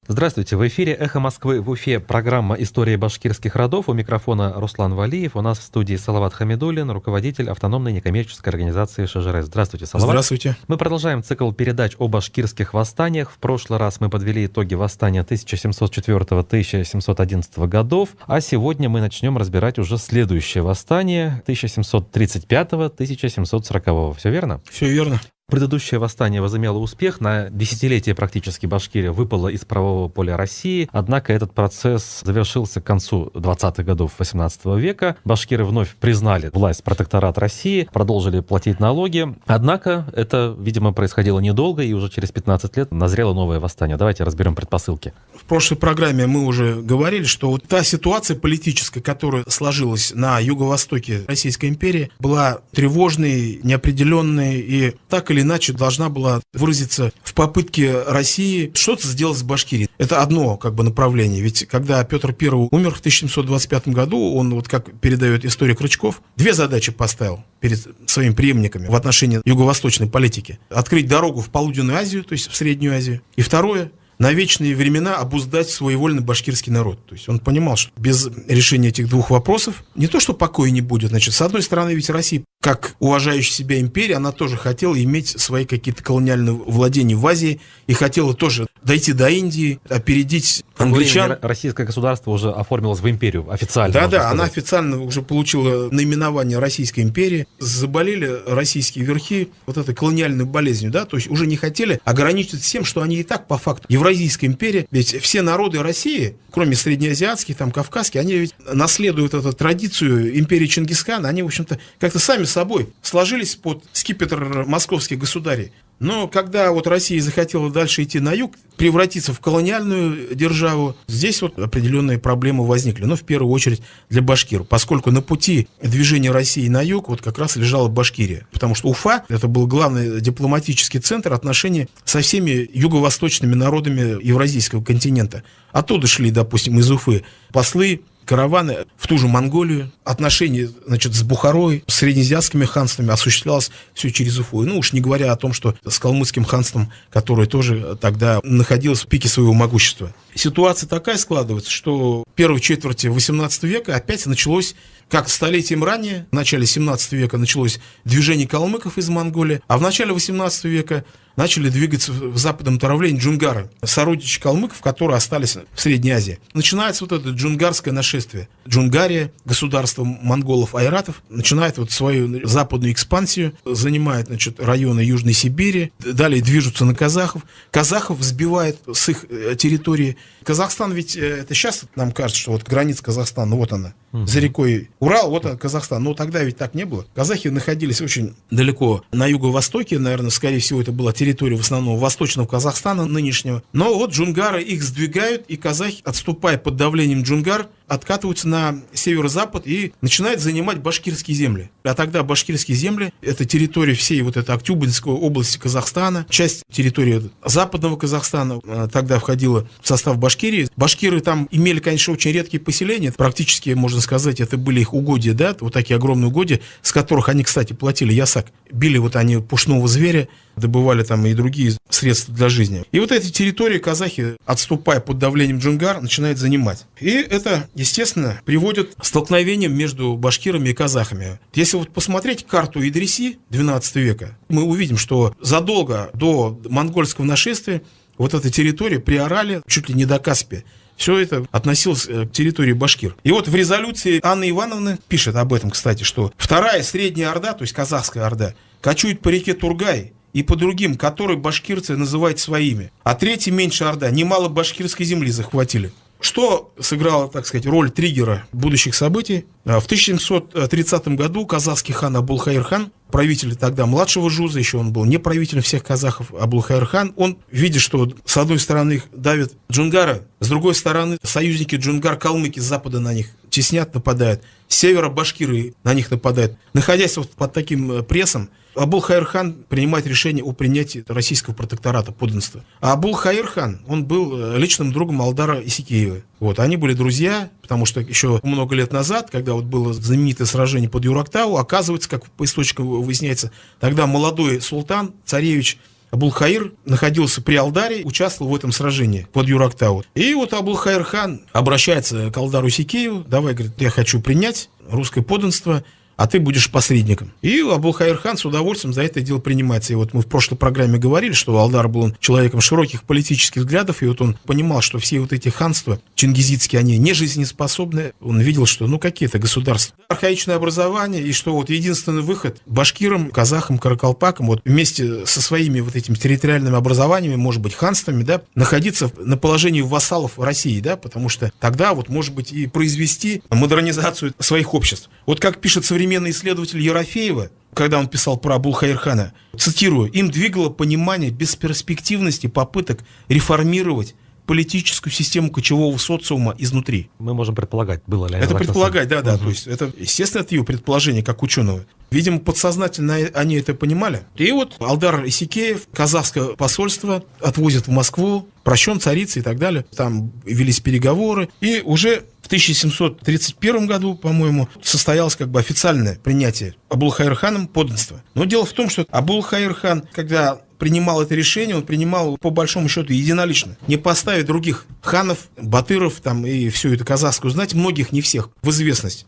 Здравствуйте, в эфире «Эхо Москвы» в Уфе, программа «История башкирских родов». У микрофона Руслан Валиев, у нас в студии Салават Хамидуллин, руководитель автономной некоммерческой организации ШЖР. Здравствуйте, Салават. Здравствуйте. Мы продолжаем цикл передач о башкирских восстаниях. В прошлый раз мы подвели итоги восстания 1704-1711 годов, а сегодня мы начнем разбирать уже следующее восстание 1735-1740. Все верно? Все верно. Предыдущее восстание возымело успех, на десятилетие практически Башкирия выпала из правового поля России, однако этот процесс завершился к концу 20-х годов 18 века. Башкиры вновь признали власть протекторат России, продолжили платить налоги, однако это, видимо, происходило недолго, и уже через 15 лет назрело новое восстание. Давайте разберем предпосылки. В прошлой программе мы уже говорили, что вот та ситуация политическая, которая сложилась на юго-востоке Российской империи, была тревожной, неопределенной и так или иначе должна была выразиться в попытке России что-то сделать с Башкирией. Это одно направление. Ведь когда Петр I умер в 1725 году, он, как передает историк Рычков, две задачи поставил перед своими преемниками в отношении юго-восточной политики. Открыть дорогу в Полуденную Азию, то есть в Среднюю Азию. И второе, на вечные времена обуздать своевольный башкирский народ. То есть он понимал, что без решения этих двух вопросов не то, что покоя не будет. С одной стороны, ведь Россия, как уважающая себя империя, она тоже хотела иметь свои какие-то колониальные владения в Азии и хотела тоже дойти до Индии, опередить англичан. Российское государство уже оформилось в империю официально. Да, она официально уже получила наименование Российской империи. Заболели российские верхи этой колониальной болезнью, то есть уже не хотели ограничиться тем, что они и так по факту Евразийская империя, ведь все народы России, кроме среднеазиатских, кавказских, они ведь наследуют эту традицию империи Чингисхана, они, в общем-то, как-то сами собой сложились под скипетр московских государей. Но когда Россия захотела дальше идти на юг, превратиться в колониальную державу, здесь определенные проблемы возникли. Но в первую очередь для башкир, поскольку на пути движения России на юг как раз лежала Башкирия. Потому что Уфа — это был главный дипломатический центр отношений со всеми юго-восточными народами Евразийского континента. Оттуда шли, допустим, из Уфы послы, караваны в ту же Монголию. Отношения, с Бухарой, с среднеазиатскими ханствами осуществлялось все через Уфу. И, уж не говоря о том, что с калмыцким ханством, которое тоже тогда находилось в пике своего могущества. Ситуация такая складывается, что в первой четверти XVIII века опять началось, как столетием ранее, в начале XVII века началось движение калмыков из Монголии, а в начале XVIII века начали двигаться в западном направлении джунгары, сородичи калмыков, которые остались в Средней Азии. Начинается это джунгарское нашествие. Джунгария, государство монголов-айратов, начинает свою западную экспансию, занимает районы Южной Сибири, далее движутся на казахов. Казахов взбивает с их территории. Казахстан ведь, это сейчас нам кажется, что граница Казахстана, она, за рекой Урал, Казахстан. Но тогда ведь так не было. Казахи находились очень далеко на юго-востоке, наверное, скорее всего, это была территория в основном восточного Казахстана нынешнего. Но джунгары их сдвигают, и казахи, отступая под давлением джунгар, откатываются на северо-запад и начинают занимать башкирские земли. А тогда башкирские земли — это территория всей этой Актюбинской области Казахстана, часть территории западного Казахстана тогда входила в состав Башкирии. Башкиры там имели, конечно, очень редкие поселения, практически, можно сказать, это были их угодья, такие огромные угодья, с которых они, кстати, платили ясак. Били они пушного зверя, добывали и другие средства для жизни. И эти территории казахи, отступая под давлением джунгар, начинают занимать. И это, естественно, приводит к столкновениям между башкирами и казахами. Если посмотреть карту Идриси XII века, мы увидим, что задолго до монгольского нашествия эта территория при Орале, чуть ли не до Каспия, все это относилось к территории башкир. И в резолюции Анны Ивановны пишет об этом, кстати, что вторая Средняя Орда, то есть казахская Орда, кочует по реке Тургай и по другим, которые башкирцы называют своими. А третья Меньшая Орда немало башкирской земли захватили. Что сыграло, роль триггера будущих событий? В 1730 году казахский хан Абулхайр-хан, правитель тогда младшего Жуза, еще он был не правителем всех казахов, Абулхайр-хан, он, видя, что с одной стороны их давят джунгары, с другой стороны союзники джунгар-калмыки с запада на них теснят, нападают, с севера башкиры на них нападают. Находясь под таким прессом, Абулхайр-хан принимает решение о принятии российского протектората, подданства. А Абулхайр-хан, он был личным другом Алдара Исикеева. Они были друзья, потому что еще много лет назад, когда было знаменитое сражение под Юрактау, оказывается, как по источникам выясняется, тогда молодой султан, царевич Абулхаир находился при Алдаре, участвовал в этом сражении под Юрактау. И вот Абулхаир хан обращается к Алдару Сикееву: давай, говорит, я хочу принять русское подданство, а ты будешь посредником. И Абулхаир хан с удовольствием за это дело принимается. И вот мы в прошлой программе говорили, что Алдар был человеком широких политических взглядов, и вот он понимал, что все вот эти ханства чингизидские, они не жизнеспособны. Он видел, что какие-то государства, архаичное образование, и что вот единственный выход башкирам, казахам, каракалпакам, вот вместе со своими вот этими территориальными образованиями, может быть, ханствами, да, находиться на положении вассалов России, да, потому что тогда вот, может быть, и произвести модернизацию своих обществ. Вот как пишет современный исследователь Ерофеева, когда он писал про Абулхаир хана, цитирую: «Им двигало понимание бесперспективности попыток реформировать политическую систему кочевого социума изнутри». Мы можем предполагать, было ли это предполагать, да. То есть это, естественно, это ее предположение как ученого. Видимо, подсознательно они это понимали. И вот Алдар Исикеев, казахское посольство отвозят в Москву, прощен царица и так далее. Там велись переговоры. И уже в 1731 году, по-моему, состоялось как бы официальное принятие Абулхаир ханом подданства. Но дело в том, что Абулхаир хан, когда принимал это решение, он принимал по большому счету единолично, не поставив других ханов, батыров там и всю эту казахскую знать, многих, не всех, в известность.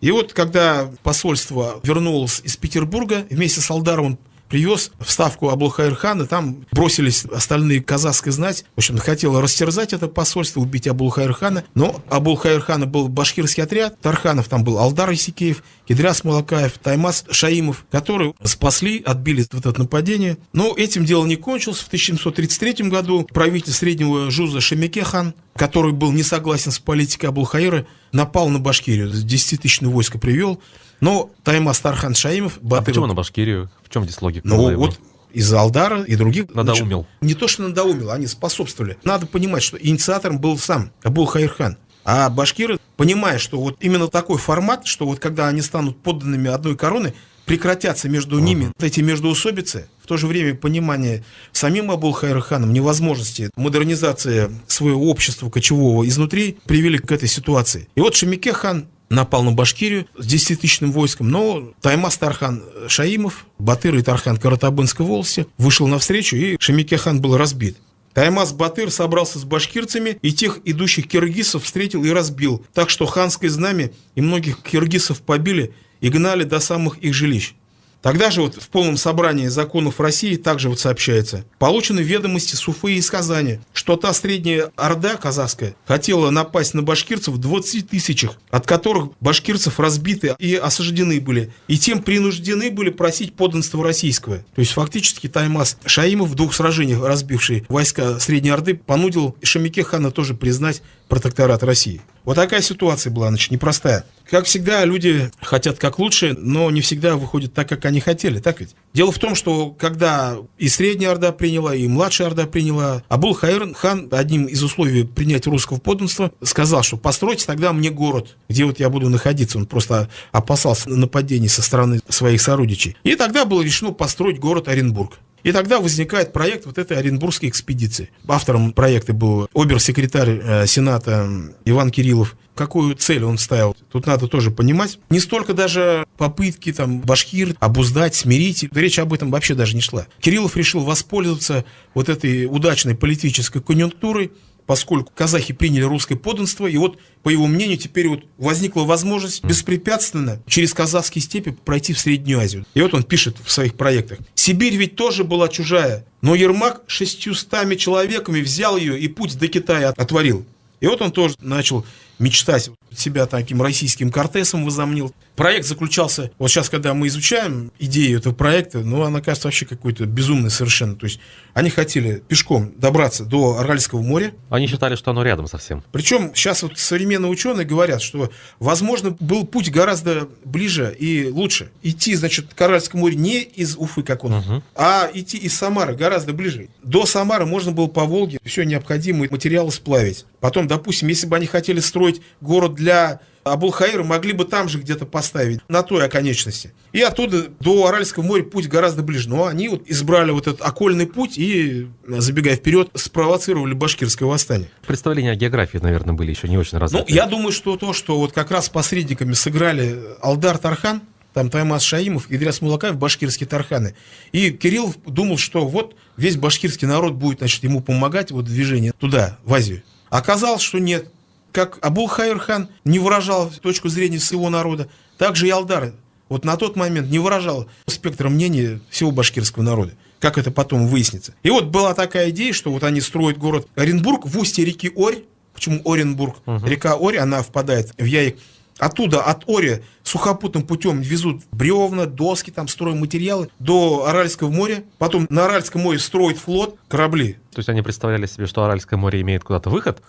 И вот когда посольство вернулось из Петербурга, вместе с Алдаром он привез в ставку Абулхаир хана, там бросились остальные казахская знать. В общем, хотела растерзать это посольство, убить Абулхаир хана. Но Абулхаир хана был башкирский отряд, Тарханов там был Алдар Исикеев, Кидряс Малакаев, Таймас Шаимов, которые спасли, отбили вот это нападение. Но этим дело не кончилось. В 1733 году правитель Среднего Жуза Шемеке хан, который был не согласен с политикой Абулхаира, напал на Башкирию, 10-тысячное войско привел. Но Таймас Тархан Шаимов... А почему на Башкирию? В чем здесь логика? Ну вот из-за Алдара и других... Надоумил. Не то, что надоумил, они способствовали. Надо понимать, что инициатором был сам Абулхаир хан. А башкиры, понимая, что вот именно такой формат, что вот когда они станут подданными одной короны, прекратятся между ними вот эти междоусобицы, в то же время понимание самим Абулхаир ханом невозможности модернизации своего общества кочевого изнутри привели к этой ситуации. И вот Шемеке хан напал на Башкирию с 10-тысячным войском, но Таймас Тархан Шаимов, Батыр и Тархан Каратабынской волости вышел навстречу, и Шемеке хан был разбит. Таймас Батыр собрался с башкирцами, и тех идущих киргизов встретил и разбил, так что ханское знамя и многих киргизов побили и гнали до самых их жилищ. Тогда же вот в полном собрании законов России также вот сообщается: получены ведомости с Уфы и из Казани, что та средняя орда казахская хотела напасть на башкирцев в 20 тысячах, от которых башкирцев разбиты и осаждены были, и тем принуждены были просить подданства российского. То есть фактически Таймас Шаимов, в 2 сражениях разбивший войска Средней Орды, понудил Шемеке хана тоже признать протекторат России. Вот такая ситуация была, значит, непростая. Как всегда, люди хотят как лучше, но не всегда выходит так, как они хотели, так ведь? Дело в том, что когда и Средняя Орда приняла, и Младшая Орда приняла, Абулхаир хан одним из условий принятия русского подданства сказал, что постройте тогда мне город, где вот я буду находиться. Он просто опасался нападений со стороны своих сородичей. И тогда было решено построить город Оренбург. И тогда возникает проект вот этой Оренбургской экспедиции. Автором проекта был обер-секретарь Сената Иван Кириллов. Какую цель он ставил? Тут надо тоже понимать. Не столько даже попытки там башкир обуздать, смирить. Речь об этом вообще даже не шла. Кириллов решил воспользоваться вот этой удачной политической конъюнктурой, поскольку казахи приняли русское подданство, и вот, по его мнению, теперь вот возникла возможность беспрепятственно через казахские степи пройти в Среднюю Азию. И вот он пишет в своих проектах: «Сибирь ведь тоже была чужая, но Ермак 600 человеками взял ее и путь до Китая отворил». И вот он тоже начал мечтать, себя таким российским Кортесом возомнил. Проект заключался, вот сейчас, когда мы изучаем идею этого проекта, ну, она кажется вообще какой-то безумной совершенно. То есть они хотели пешком добраться до Аральского моря. Они считали, что оно рядом совсем. Причем сейчас вот современные ученые говорят, что, возможно, был путь гораздо ближе и лучше. Идти, значит, к Аральскому морю не из Уфы, как он, а идти из Самары гораздо ближе. До Самары можно было по Волге все необходимые материалы сплавить. Потом, допустим, если бы они хотели строить город для Абулхаира, могли бы там же где-то поставить, на той оконечности. И оттуда до Аральского моря путь гораздо ближе. Но они вот избрали вот этот окольный путь и, забегая вперед, спровоцировали башкирское восстание. Представления о географии, наверное, были еще не очень развиты. Ну, я думаю, что то, что вот как раз посредниками сыграли Алдар Тархан, там Таймас Шаимов и Ильяс Мулакаев, башкирские тарханы. И Кириллов думал, что вот весь башкирский народ будет, значит, ему помогать вот в движении туда, в Азию. Оказалось, что нет. Как Абул-Хайр-хан не выражал точку зрения своего народа, так же и Алдар вот на тот момент не выражал спектр мнения всего башкирского народа. Как это потом выяснится. И вот была такая идея, что вот они строят город Оренбург в устье реки Орь. Почему Оренбург? Река Орь, она впадает в Яик. Оттуда, от Ори, сухопутным путем везут бревна, доски, там, стройматериалы до Аральского моря. Потом на Аральском море строят флот, корабли. То есть они представляли себе, что Аральское море имеет куда-то выход?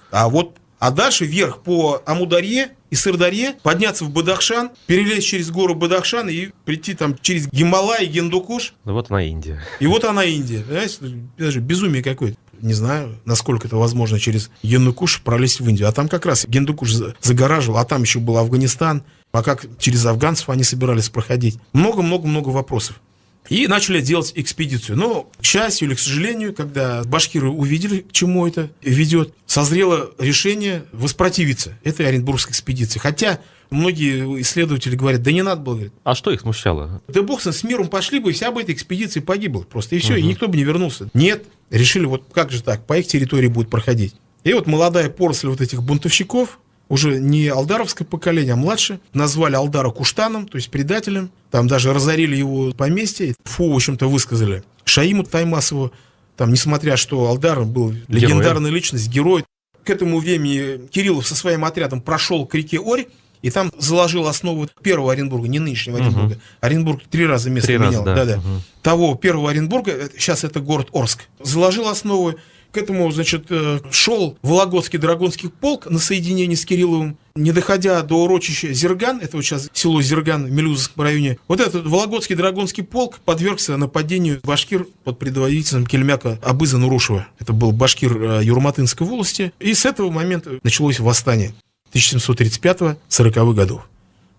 А дальше вверх по Амударье и Сырдарье, подняться в Бадахшан, перелезть через гору Бадахшан и прийти там через Гималай и Гиндукуш. Ну вот она Индия. И вот она Индия. Понимаете? Даже безумие какое-то. Не знаю, насколько это возможно через Гиндукуш пролезть в Индию. А там как раз Гиндукуш загораживал, а там еще был Афганистан. А как через афганцев они собирались проходить? Много-много-много вопросов. И начали делать экспедицию. Но, к счастью или к сожалению, когда башкиры увидели, к чему это ведет, созрело решение воспротивиться этой Оренбургской экспедиции. Хотя многие исследователи говорят, да не надо было. Говорит, а что их смущало? Да бог с миром пошли бы, и вся бы эта экспедиция погибла просто. И все, и никто бы не вернулся. Нет, решили, вот как же так, по их территории будет проходить. И вот молодая поросль вот этих бунтовщиков, уже не алдаровское поколение, а младше, назвали Алдара Куштаном, то есть предателем. Там даже разорили его поместье. В общем-то, высказали Шаиму Таймасову, там, несмотря что Алдар был легендарная личность, герой. К этому времени Кириллов со своим отрядом прошел к реке Орь, и там заложил основу первого Оренбурга, не нынешнего Оренбурга. Оренбург 3 раза место менял. Да. Того первого Оренбурга, сейчас это город Орск, заложил основу. К этому, значит, шел Вологодский драгунский полк на соединение с Кирилловым, не доходя до урочища Зерган, это вот сейчас село Зерган в Мелюзовском районе. Вот этот Вологодский драгунский полк подвергся нападению башкир под предводительством кельмяка Абыза Нурушева. Это был башкир Юрматынской волости. И с этого момента началось восстание 1735-40-х годов.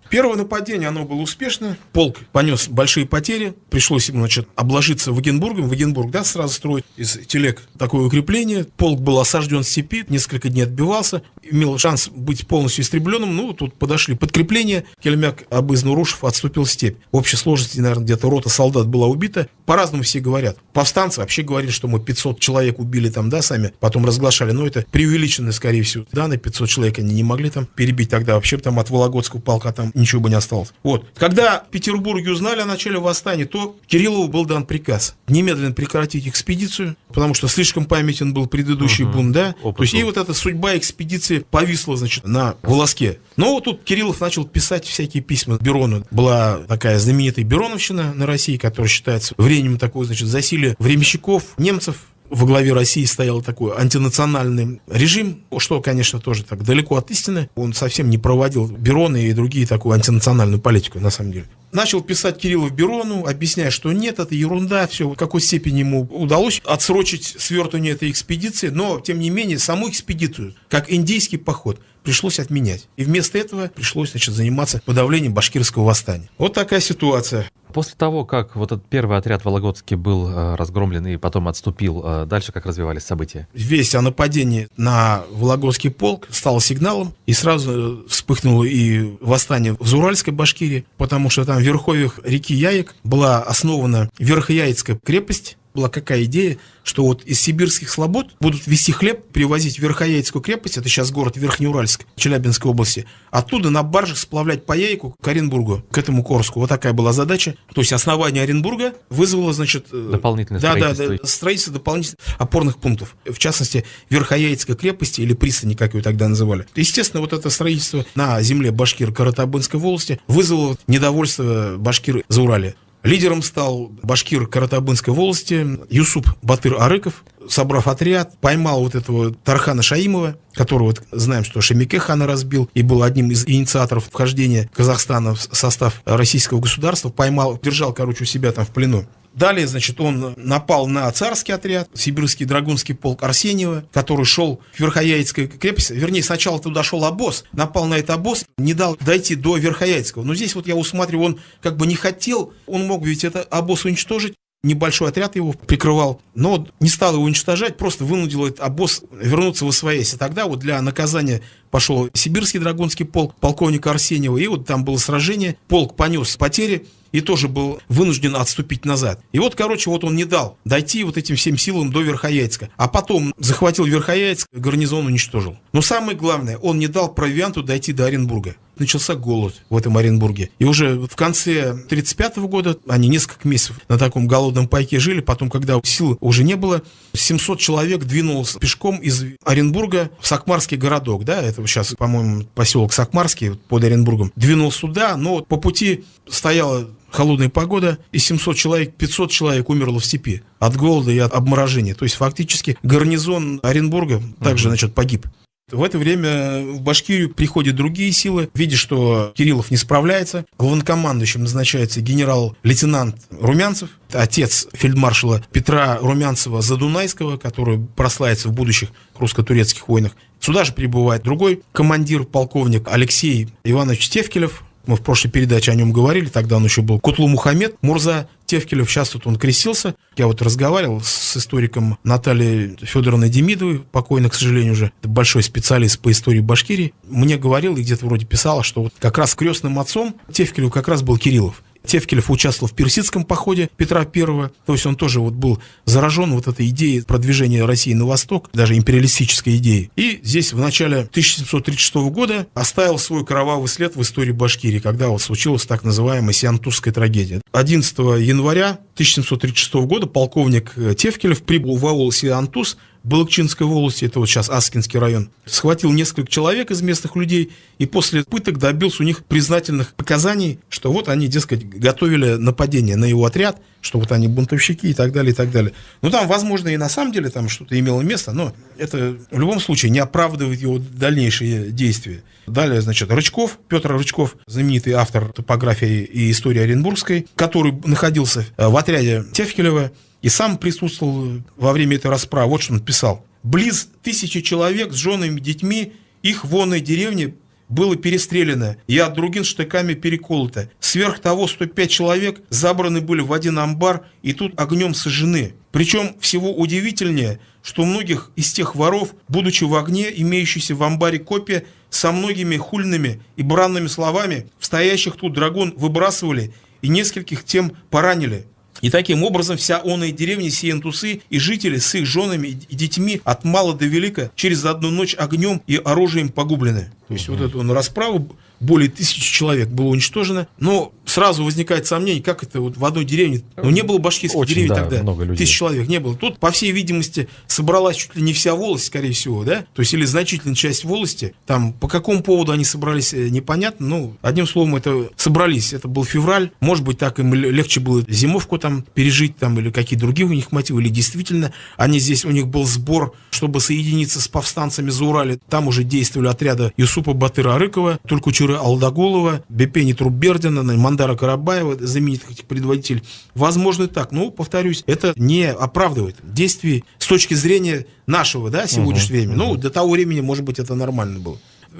Первое нападение, оно было успешно. Полк понес большие потери. Пришлось ему, значит, обложиться Вагенбургом. Вагенбург, да, сразу строить из телег такое укрепление. Полк был осажден с степи, несколько дней отбивался. Имел шанс быть полностью истребленным. Ну, тут подошли подкрепления. Кельмяк Абыз Нурушев отступил в степь. В общей сложности, наверное, где-то рота солдат была убита. По-разному все говорят. Повстанцы вообще говорили, что мы 500 человек убили там, да, сами. Потом разглашали. Но это преувеличенные, скорее всего, данные. 500 человек они не могли там перебить тогда. Вообще там от Вологодского полка там ничего бы не осталось. Вот. Когда в Петербурге узнали о начале восстания, то Кириллову был дан приказ немедленно прекратить экспедицию, потому что слишком памятен был предыдущий бунт, да. То есть и вот эта судьба экспедиции повисла, значит, на волоске. Но вот тут Кириллов начал писать всякие письма Берону. Была такая знаменитая Бероновщина на России, которая считается временем такого, значит, засилия временщиков, немцев. Во главе России стоял такой антинациональный режим, что, конечно, тоже так далеко от истины. Он совсем не проводил Берона и другие такую антинациональную политику, на самом деле. Начал писать Кириллов Берону, объясняя, что нет, это ерунда, все, в какой степени ему удалось отсрочить свертывание этой экспедиции, но, тем не менее, саму экспедицию, как индейский поход, пришлось отменять. И вместо этого пришлось, значит, заниматься подавлением башкирского восстания. Вот такая ситуация. После того, как вот этот первый отряд Вологодский был разгромлен и потом отступил, дальше как развивались события? Весть о нападении на Вологодский полк стала сигналом, и сразу вспыхнуло и восстание в Зауральской Башкирии, потому что там в верховьях реки Яик была основана Верхояицкая крепость. Была какая идея, что вот из сибирских слобод будут везти хлеб, привозить в Верхояицкую крепость, это сейчас город Верхнеуральск, Челябинской области, оттуда на баржах сплавлять по Яйку к Оренбургу, к этому Корску. Вот такая была задача. То есть основание Оренбурга вызвало, значит, дополнительное строительство. Строительство дополнительных опорных пунктов. В частности, Верхояицкой крепости или пристани, как ее тогда называли. Естественно, вот это строительство на земле башкир Каратабынской волости вызвало недовольство башкир Зауралья. Лидером стал башкир Каратабынской волости Юсуп Батыр Арыков. Собрав отряд, поймал вот этого Тархана Шаимова, которого вот знаем, что Шемике хана разбил и был одним из инициаторов вхождения Казахстана в состав российского государства. Поймал, держал, короче, у себя там в плену. Далее, значит, он напал на царский отряд, сибирский драгунский полк Арсеньева, который шел к Верхояицкой крепости. Вернее, сначала туда шел обоз, напал на этот обоз, не дал дойти до Верхояицкого. Но здесь вот я усматриваю, он как бы не хотел, он мог ведь этот обоз уничтожить. небольшой отряд его прикрывал, но не стал его уничтожать, просто вынудил этот обоз вернуться в Освоясь. И тогда вот для наказания пошел Сибирский драгунский полк полковника Арсеньева, и вот там было сражение, полк понес потери, и тоже был вынужден отступить назад. И вот, вот он не дал дойти вот этим всем силам до Верхояйска. А потом захватил Верхояйск, гарнизон уничтожил. Но самое главное, он не дал провианту дойти до Оренбурга. Начался голод в этом Оренбурге. И уже в конце 1935 года, они несколько месяцев на таком голодном пайке жили, потом, когда сил уже не было, 700 человек двинулось пешком из Оренбурга в Сакмарский городок, да, это сейчас, по-моему, поселок Сакмарский под Оренбургом, двинулся туда, но по пути стояла холодная погода, и 700 человек, 500 человек умерло в степи от голода и от обморожения. То есть, фактически, гарнизон Оренбурга также, погиб. В это время в Башкирию приходят другие силы. Видя, что Кириллов не справляется, главнокомандующим назначается генерал-лейтенант Румянцев, отец фельдмаршала Петра Румянцева-Задунайского, который прославится в будущих русско-турецких войнах. Сюда же прибывает другой командир, полковник Алексей Иванович Тевкелев. Мы в прошлой передаче о нем говорили, тогда он еще был Кутлу Мухаммед Мурза Тевкелев, сейчас тут он крестился. Я вот разговаривал с историком Натальей Федоровной Демидовой, покойной, к сожалению, уже, это большой специалист по истории Башкирии. Мне говорил и где-то вроде писала, что вот как раз крестным отцом Тевкелева как раз был Кириллов. Тевкелев участвовал в персидском походе Петра I, то есть он тоже вот был заражен вот этой идеей продвижения России на восток, даже империалистической идеей. И здесь в начале 1736 года оставил свой кровавый след в истории Башкирии, когда вот случилась так называемая Сиантусская трагедия. 11 января 1736 года полковник Тевкелев прибыл в аул Сиантус Балыкчинской волости, это вот сейчас Аскинский район, схватил несколько человек из местных людей и после пыток добился у них признательных показаний, что вот они, дескать, готовили нападение на его отряд, что вот они бунтовщики и так далее, и так далее. Ну, там, возможно, и на самом деле там что-то имело место, но это в любом случае не оправдывает его дальнейшие действия. Далее, Рычков, Петр Рычков, знаменитый автор топографии и истории Оренбургской, который находился в отряде Тевкелева, и сам присутствовал во время этой расправы. Вот что он писал. «Близ 1000 человек с женами и детьми их в онной деревне было перестреляно и от других штыками переколото. Сверх того 105 человек забраны были в один амбар и тут огнем сожжены. Причем всего удивительнее, что многих из тех воров, будучи в огне, имеющиеся в амбаре копья, со многими хульными и бранными словами, в стоящих тут драгун выбрасывали и нескольких тем поранили. И таким образом вся оная деревня Сиентусы и жители с их женами и детьми от мала до велика через одну ночь огнем и оружием погублены». То есть вот эту расправу более 1000 человек было уничтожено. Но сразу возникает сомнение, как это вот в одной деревне. Но не было башкирских деревень тогда. 1000 человек не было. Тут, по всей видимости, собралась чуть ли не вся волость, скорее всего, да? То есть или значительная часть волости. Там по какому поводу они собрались, непонятно. Ну, одним словом, это собрались. Это был февраль. Может быть, так им легче было зимовку там пережить, там, или какие другие у них мотивы. Или действительно, они здесь, у них был сбор, чтобы соединиться с повстанцами за Урале. Там уже действовали отряды Юсупа Батыра-Арыкова, Тулькучуры Алдагулова, Бепени Труббердина, Мандара Карабаева, знаменитых этих предводителей. Возможно, и так. Но, повторюсь, это не оправдывает действий с точки зрения нашего, да, сегодняшнего времени. Ну, до того времени, может быть, это нормально было.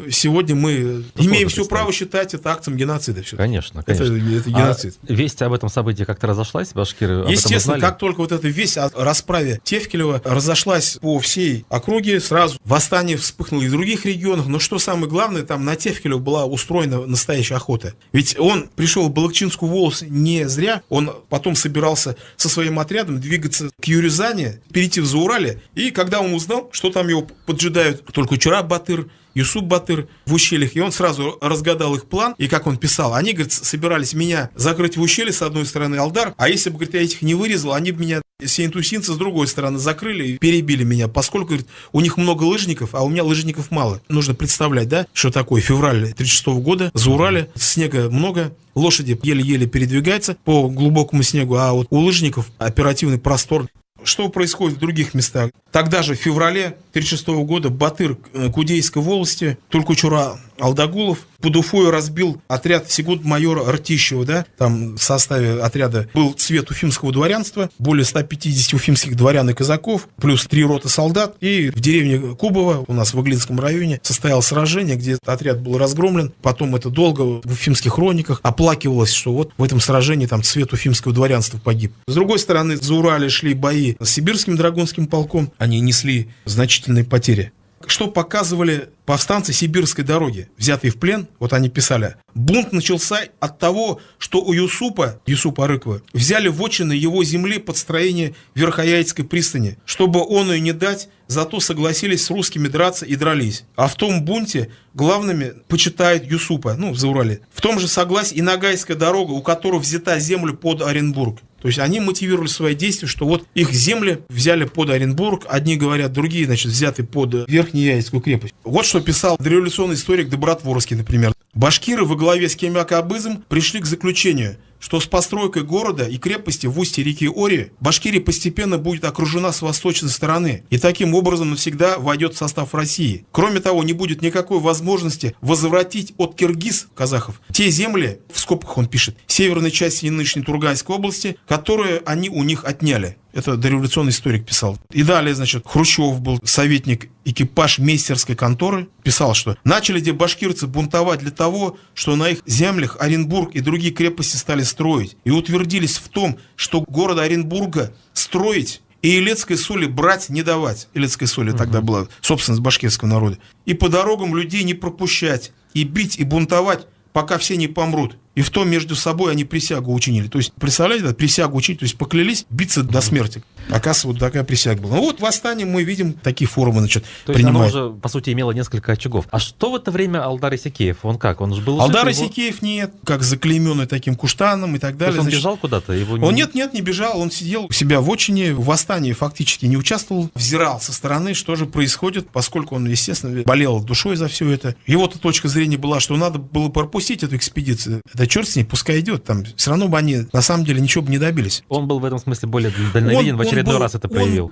Сегодня мы имеем все право считать это актом геноцида. Конечно. Это геноцид. Весть об этом событии как-то разошлась, башкиры? Естественно, как только вот эта весть о расправе Тевкелева разошлась по всей округе, сразу восстание вспыхнуло и в других регионах. Но что самое главное, там на Тевкелева была устроена настоящая охота. Ведь он пришел в Балыкчинскую волость не зря, он потом собирался со своим отрядом двигаться к Юрезане, перейти в Заурале, и когда он узнал, что там его поджидают Тулькучура Батыр, Юсуп Батыр в ущельях, и он сразу разгадал их план, и как он писал, они, говорит, собирались меня закрыть в ущелье с одной стороны, Алдар, а если бы, говорит, я этих не вырезал, они бы меня, сиентусинцы, с другой стороны закрыли и перебили меня, поскольку, говорит, у них много лыжников, а у меня лыжников мало. Нужно представлять, да, что такое февраль 1936 года, за Урале, снега много, лошади еле-еле передвигаются по глубокому снегу, а вот у лыжников оперативный простор. Что происходит в других местах? Тогда же, в феврале 1936 года, Батыр Кудейской волости, Тулькучура Алдагулов под Уфой разбил отряд секунд-майора Ртищева, да, там в составе отряда был цвет уфимского дворянства, более 150 уфимских дворян и казаков, плюс 3 роты солдат, и в деревне Кубово, у нас в Иглинском районе, состоялось сражение, где отряд был разгромлен, потом это долго в уфимских хрониках оплакивалось, что вот в этом сражении там цвет уфимского дворянства погиб. С другой стороны, за Урале шли бои с сибирским драгунским полком, они несли значительные потери. Что показывали повстанцы Сибирской дороги, взятые в плен, вот они писали: бунт начался от того, что у Юсупа Арыкова взяли вотчины его земли под строение Верхояицкой пристани, чтобы он ее не дать, зато согласились с русскими драться и дрались. А в том бунте главными почитают Юсупа, в Заурале. В том же согласии и Ногайская дорога, у которой взята земля под Оренбург. То есть они мотивировали свои действия, что вот их земли взяли под Оренбург, одни говорят, другие, взяты под Верхнеяицкую крепость. Вот что писал дореволюционный историк Добротворский, например. Башкиры во главе с Кемак-Абызом пришли к заключению, что с постройкой города и крепости в устье реки Ори Башкирия постепенно будет окружена с восточной стороны и таким образом навсегда войдет в состав России. Кроме того, не будет никакой возможности возвратить от киргиз, казахов, те земли, в скобках он пишет, северной части нынешней Тургайской области, которые они у них отняли. Это дореволюционный историк писал. И далее, Хрущев был советник экипаж мейстерской конторы, писал, что начали где башкирцы бунтовать для того, что на их землях Оренбург и другие крепости стали строить, и утвердились в том, что города Оренбурга строить и Илецкой соли брать не давать. Илецкой соли тогда была собственность башкирского народа. И по дорогам людей не пропущать, и бить, и бунтовать, пока все не помрут. И в том между собой они присягу учинили. То есть, представляете, присягу учить, то есть поклялись биться до смерти. Оказывается, вот такая присяга была. Вот восстание мы видим, такие формы, то есть оно уже, по сути, имело несколько очагов. А что в это время Алдар Исекеев? Он как? Он же был... Алдар Исекеев нет, как заклейменный таким куштаном и так далее. То есть он бежал куда-то? Он нет, не бежал. Он сидел у себя в отчине, в восстании фактически не участвовал, взирал со стороны, что же происходит, поскольку он, естественно, болел душой за все это. Его-то точка зрения была, что надо было пропустить эту экспедицию. Да черт с ней, пускай идет. Там все равно бы они, на самом деле, ничего бы не добились. Он был в этом смысле более дальновиден, в очередной раз это проявил.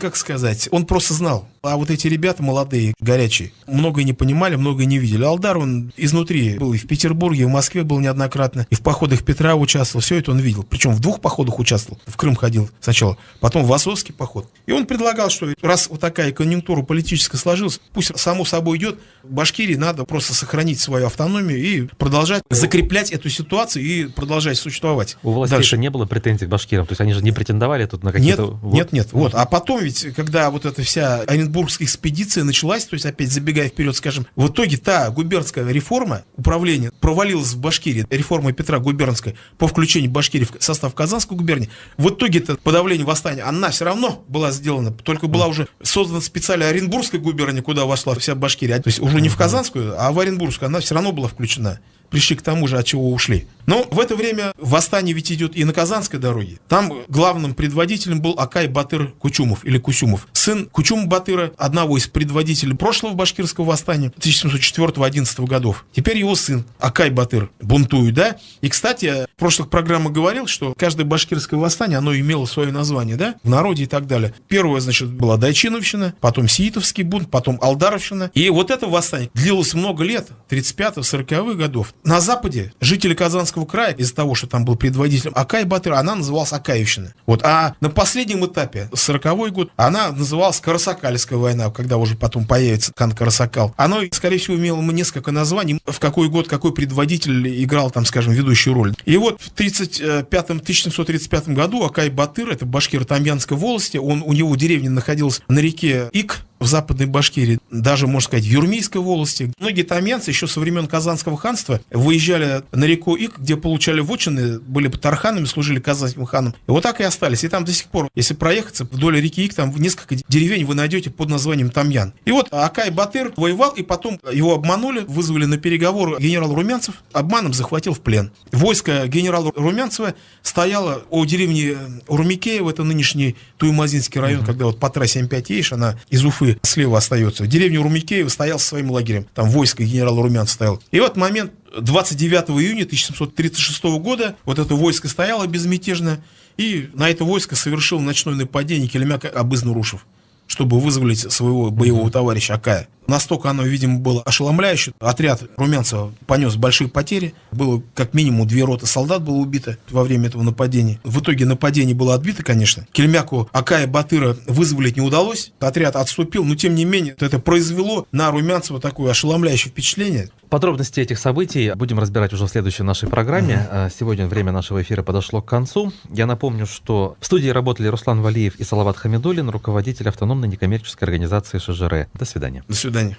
Он просто знал. А вот эти ребята молодые, горячие, многое не понимали, многое не видели. Алдар, он изнутри был и в Петербурге, и в Москве был неоднократно, и в походах Петра участвовал. Все это он видел. Причем в 2 походах участвовал. В Крым ходил сначала, потом в Азовский поход. И он предлагал, что раз вот такая конъюнктура политическая сложилась, пусть само собой идет, Башкирии надо просто сохранить свою автономию и продолжать закреплять эту ситуацию и продолжать существовать. У властей дальше не было претензий к башкирам? То есть они же не претендовали тут на какие-то... Нет. Вот. А потом ведь, когда вот эта вся Оренбургская экспедиция началась, то есть опять забегая вперед, скажем, в итоге та губернская реформа управления провалилась в Башкирии, реформа Петра губернская по включению Башкирии в состав Казанской губернии. В итоге-то подавление восстания, она все равно была сделана, только была уже создана специальная Оренбургская губерния, куда вошла вся Башкирия, то есть уже не в Казанскую, а в Оренбургскую, она все равно была включена. Пришли к тому же, от чего ушли. Но в это время восстание ведь идет и на Казанской дороге. Там главным предводителем был Акай-Батыр Кучумов или Кусюмов. Сын Кучума-Батыра, одного из предводителей прошлого башкирского восстания 1704-11 годов. Теперь его сын Акай-Батыр бунтует, да? И, кстати, в прошлых программах говорил, что каждое башкирское восстание, оно имело свое название, да? В народе и так далее. Первое, была Дайчиновщина, потом Сиитовский бунт, потом Алдаровщина. И вот это восстание длилось много лет, 35-40-х годов. На западе жители Казанского края, из-за того, что там был предводителем Акай-Батыр, она называлась Акаевщина. Вот. А на последнем этапе, 40-й год, она называлась Карасакальская война, когда уже потом появится хан Карасакал. Оно, скорее всего, имело несколько названий, в какой год какой предводитель играл там, скажем, ведущую роль. И вот в 1735 году Акай-Батыр, это башкир Тамьянской волости, у него деревня находилась на реке Ик, в Западной Башкирии, даже, можно сказать, в Юрмийской волости. Многие тамьянцы еще со времен Казанского ханства выезжали на реку Ик, где получали вотчины, были тарханами, служили казанским ханам. И вот так и остались. И там до сих пор, если проехаться вдоль реки Ик, там несколько деревень вы найдете под названием Тамьян. И вот Акай-Батыр воевал, и потом его обманули, вызвали на переговоры генерал Румянцев, обманом захватил в плен. Войско генерала Румянцева стояло у деревни Урмикеево, это нынешний Туймазинский район, когда вот по трассе М5 едешь, она из Уфы слева остается. В деревне Урмикеево стоял со своим лагерем. Там войско генерала Румянцева стоял. И вот момент 29 июня 1736 года вот это войско стояло безмятежно, и на это войско совершил ночное нападение Келемяк Абыз Нурушев, чтобы вызволить своего боевого товарища Акая. Настолько оно, видимо, было ошеломляюще. Отряд Румянцева понес большие потери. Было как минимум 2 роты солдат было убито во время этого нападения. В итоге нападение было отбито, конечно. Кельмяку Акая Батыра вызволить не удалось. Отряд отступил, но тем не менее это произвело на Румянцева такое ошеломляющее впечатление. Подробности этих событий будем разбирать уже в следующей нашей программе. Сегодня время нашего эфира подошло к концу. Я напомню, что в студии работали Руслан Валиев и Салават Хамидуллин, руководитель автономной некоммерческой организации ШЖР. До свидания. До свидания.